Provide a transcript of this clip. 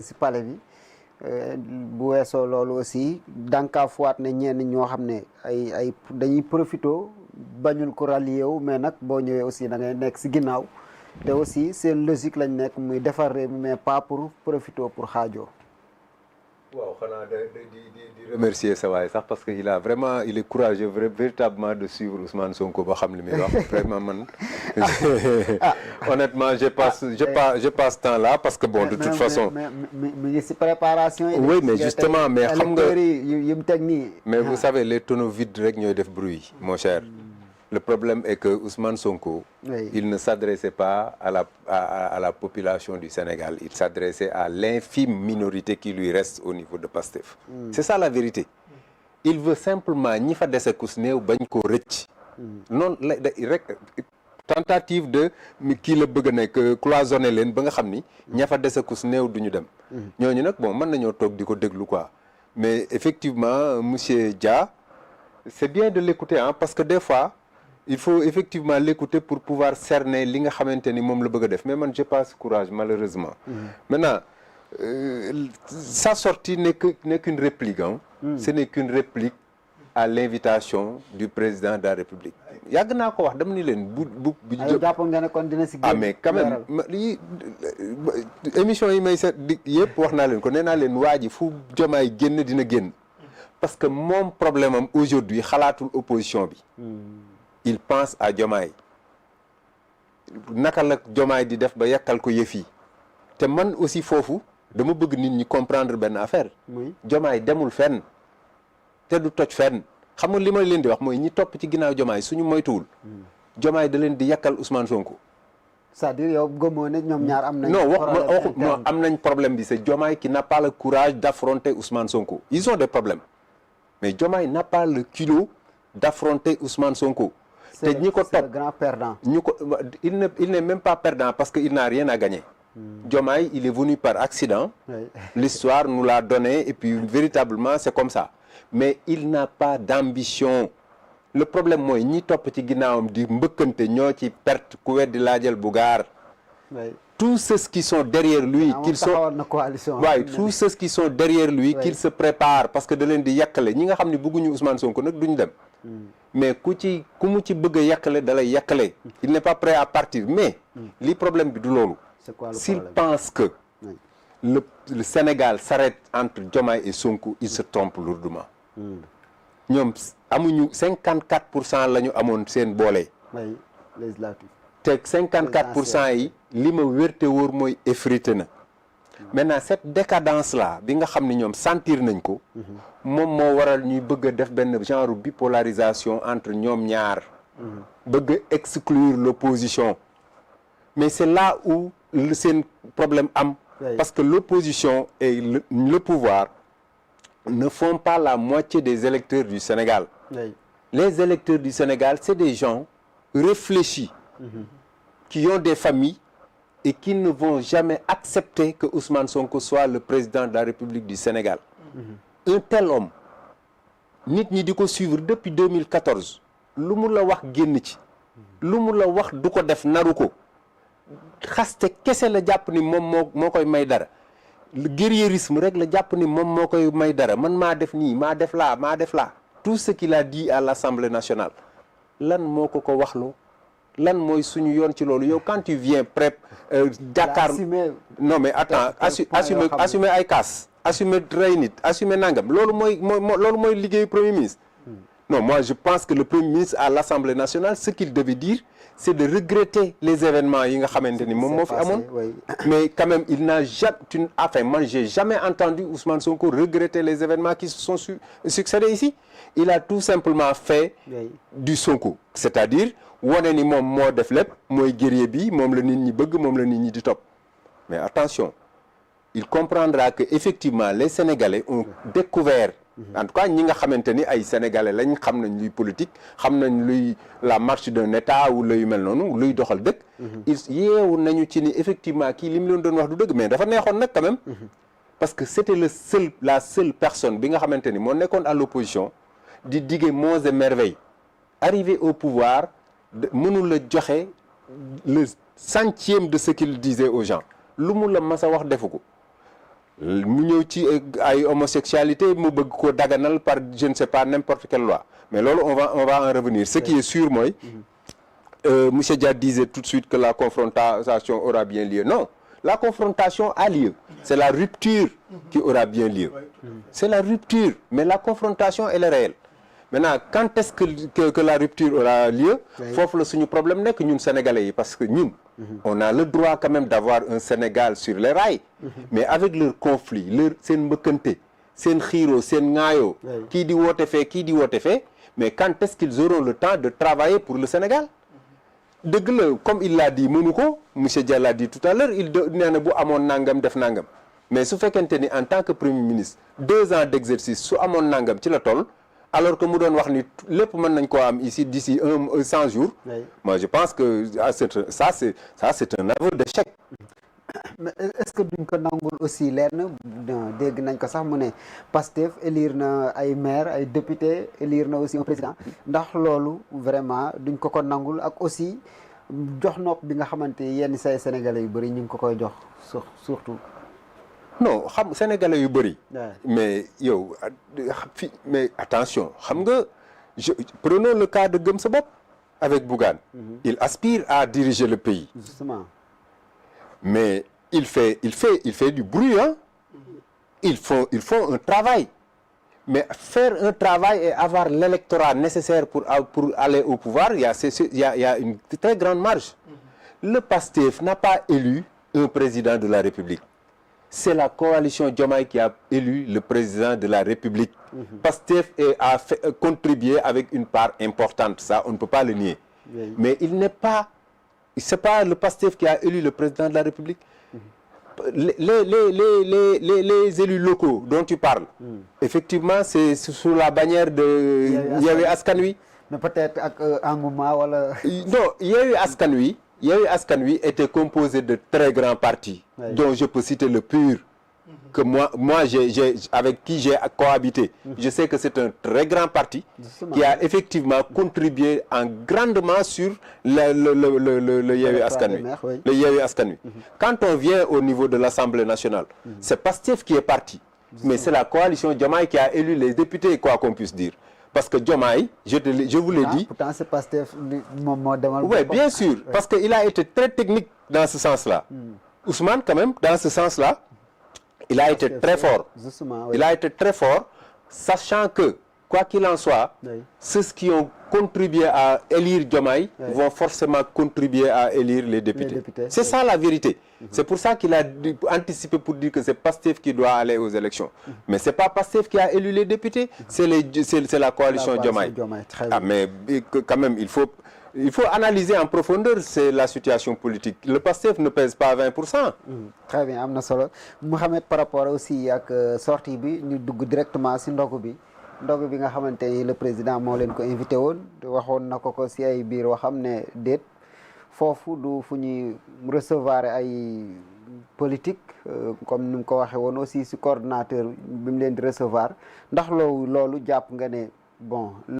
si palais bi bu weesoo loolu aussi dànkaafuwaat ne ñenn ñoo xam ne ay dañuy profito bañul ko rallier wu mais nag boo ñëwee aussi da ngay nekk si ginnaaw te aussi seen logique lañ nekk muy defar réew mi mais pas pour profito pour xaajoo. waaw xanaa di remercier sa waay sax parce que il est courageux véritablement de suivre Ousmane Sonko ba xam li muy wax vraiment man honnêtement je passe temps là parce que bon de toute façon mi ngi si préparation yi. oui mais justement mais xam nga yi mu teg nii. mais vous savez les tonneaux vides rek ñooy def bruit mon cher. Le problème est que Ousmane Sonko, il ne s'adressait pas à la population du Sénégal. Il s'adressait à l'infime minorité qui lui reste au niveau de Pastef. C'est ça la vérité. Il veut simplement ñi fa dese kus néew bañ koo rëcc. noonu la rek tentative de kii la bëgg a nekk cloisonner leen ba nga xam ni ña fa dese kus néew du ñu dem. ñooñu nag bon mën nañoo toog di ko déglu quoi. Mais effectivement monsieur Dia, c'est bien de l'écouter parce que des fois. Il faut effectivement l'écouter pour pouvoir cerner li nga xamante ni moom la bëgg a def mais man j'ai pas ce courage malheureusement. Maintenant sa sortie n'est qu'une réplique ce n'est qu'une réplique à l'invitation du président de la République. yàgg naa ko wax dama ni leen bu jàppoon nga ne kon dina si génn mais quand même lii émission yi may seet di yëpp wax naa leen ko nee naa leen waa ji fu Diomaye génn dina génn parce que moom problème am aujourd'hui xalaatul opposition bi. Il pense à Diomaye naka la Diomaye di def ba yàkkal ko yëf yi te man aussi foofu dama bëgg nit ñi comprendre benn affaire. Diomaye demul fenn te du toj fenn xam nga li ma leen di wax mooy ñi topp ci ginnaaw Diomaye suñu moytuwul. Diomaye da leen di yàkkal Ousmane Sonko. c'est-à-dire yow gëmoo ne ñoom ñaar am nañ. non am nañ problème bi c'est Diomaye qui n'a pas le courage d'affronter Ousmane Sonko. Ils ont des problèmes mais Diomaye n'a pas le culot d'affronter Ousmane Sonko. te ñi ko topp grand perdant. il n'est même pas perdant parce que il n'a rien à gagner. Diomaye il est venu par accident. L'histoire nous l'a donné et puis véritablement c'est comme ça mais il n'a pas d'ambition. Le problème mooy ñi topp ci ginnaawam di mbëkkante ñoo ci perte ku weddi laajal Bougane. Tous ceux qui sont derrière lui qu'ils sont derrière lui qu'ils se préparent parce que da leen di yàkkale ñi nga xam ne bëgguñu Ousmane Sonko nag duñ dem. mais ku mu ci bëgg a yàqale da lay yàqale. Il n'est pas prêt à partir mais li problème bi du loolu. S'il pense que le Sénégal s'arrête entre Diomaye et Sonko il se trompe lourdement. ñoom amuñu 54% la ñu amoon seen boole. législatif. te 54% yi li ma wérte wóor mooy effrité na. maintenant cette décadence là bi nga xam ne ñoom sentir nañ ko. moom moo waral ñuy bëgg a def benn genre bipolarisation entre ñoom ñaar. bëgg a exclure l'opposition. mais c'est là où seen problème am. parce que l'opposition et le pouvoir ne font pas la moitié des électeurs du Sénégal. Les électeurs du Sénégal c'est des gens réfléchis. qui ont des familles. et qui ne vont jamais accepter que Ousmane Sonko soit le président de la République du Sénégal. Un tel homme nit ñi di ko suivre depuis 2014 lu mu la wax génn ci lu mu la wax du ko def naru ko xaste kese la jàpp ni moom moo koy may dara guerrierisme rek la jàpp ni moom moo koy may dara man maa def nii maa def laa tout ce qu'il a dit à l'Assemblée nationale lan moo ko waxloo lan mooy suñu yoon ci loolu yow quand tu viens Dakar non mais attends assumer ay casse assumer rey nit assumer nangam loolu mooy liggéeyu Premier ministre. Non, moi je pense que le Premier ministre à l'Assemblée nationale ce qu'il devait dire c'est de regretter les événements yi nga xamante ni moom moo fi amoon. Mais quand même il n'a jamais moi j'ai jamais entendu Ousmane Sonko regretter les événements qui se sont succédés ici. Il a tout simplement fait du Sonko, c'est-à-dire wane ni moom moo def lépp mooy guerrier bi moom la nit ñi bëgg moom la nit ñi di topp. Mais attention, il comprendra que effectivement les Sénégalais ont découvert en tout cas ñi nga xamante ni ay Sénégalais lañ xam nañ luy politique xam nañ luy la marche d'un État ou luy mel noonu luy doxal dëkk. yeewu nañu ci ni effectivement kii li mu leen doon wax du dëgg mais dafa neexoon nag quand même. Parce que c'était la seule personne bi nga xamante ni moo nekkoon à l'opposition di digger monts et merveilles. Arrivé au pouvoir mënul la joxe le centième de ce qu'il disait aux gens lu mu la mas a wax defu ko. mu ñëw ci ay homosexualité mu bëgg ko daganal par je ne sais pas n'importe quelle loi mais loolu on va en revenir ce qui est sûr mooy monsieur Dia disait tout de suite que la confrontation aura bien lieu non la confrontation a lieu c'est la rupture qui aura bien lieu c'est la rupture mais la confrontation elle est réelle maintenant quand est-ce que la rupture aura lieu foofu la suñu problème nekk ñun sénégalais yi parce que ñun on a le droit quand même d'avoir un Sénégal sur les rails mais avec leur conflit leur seen mbëkkante seen xiiroo seen ŋaayoo kii di woote fee kii di woote fee mais quand est-ce qu'ils auront le temps de travailler pour le Sénégal dëgg la comme il l'a dit mënu ko monsieur Dia l'a dit tout à l'heure il nee na bu amoon nangam def nangam mais su fekkente ni en tant que premier ministre 2 ans d'exercice su amoon nangam ci la toll alors que mu doon wax ni lépp mën nañ koo am ici d'ici 100 jours moi je pense que ça c'est un aveu d'échec. mais est-ce que duñ ko nangul aussi leer na dégg nañ ko sax mu ne Pastef élire na ay maire ay député élire na aussi un président ndax loolu vraiment duñ ko nangul ak aussi jox nopp bi nga xamante yenn say sénégalais yu bëri ñu ngi ko koy jox surtout non xam sénégalais yu bëri mais yow mais attention xam nga prenons le cas de Gëm Sa Bopp avec Bougane il aspire à diriger le pays justement mais il fait du bruit hein il faut un travail mais faire un travail et avoir l'électorat nécessaire pour aller au pouvoir il y a une très grande marge le PASTEF n'a pas élu un président de la République c'est la coalition Diomaye qui a élu le président de la République PASTEF a contribué avec une part importante ça on ne peut pas le nier mais c'est pas le PASTEF qui a élu le président de la République les élus locaux dont tu parles effectivement c'est sous la bannière de Yewwi Askan Wi mais peut-être ak engouement wala non Yewwi Askan Wi était composé de très grands partis dont je peux citer le PUR que moi j'ai avec qui j'ai cohabité je sais que c'est un très grand parti qui a effectivement contribué grandement sur le Yewwi Askan Wi le Yewwi Askan Wi quand on vient au niveau de l'Assemblée nationale c'est Pastef qui est parti mais c'est la coalition Diomaye qui a élu les députés quoi qu'on puisse dire parce que Diomaye je vous l'ai dit pourtant c'est Pastef moom moo demal oui bien sûr parce que il a été très technique dans ce sens-là Ousmane quand même dans ce sens-là il a été très fort il a été très fort sachant que quoi qu'il en soit ceux qui ont contribué à élire Diomaye vont forcément contribuer à élire les députés c'est ça la vérité c'est pour ça qu'il a anticipé pour dire que c'est Pastef qui doit aller aux élections mais c'est pas Pastef qui a élu les députés c'est la coalition Diomaye mais quand même il faut analyser en profondeur c'est la situation politique le PASTEF ne pèse pas 20%. Très bien am na solo Mouhamed par rapport aussi ak sortie bi ñu dugg directement si ndogu bi nga xamante ni le président moo leen ko invité woon waxoon na ko si ay biir waxam ne déet foofu du fu ñuy recevoir ay politique comme ni mu ko waxee woon aussi si coordonnateur bi mu leen di recevoir ndax loolu jàpp nga ne bon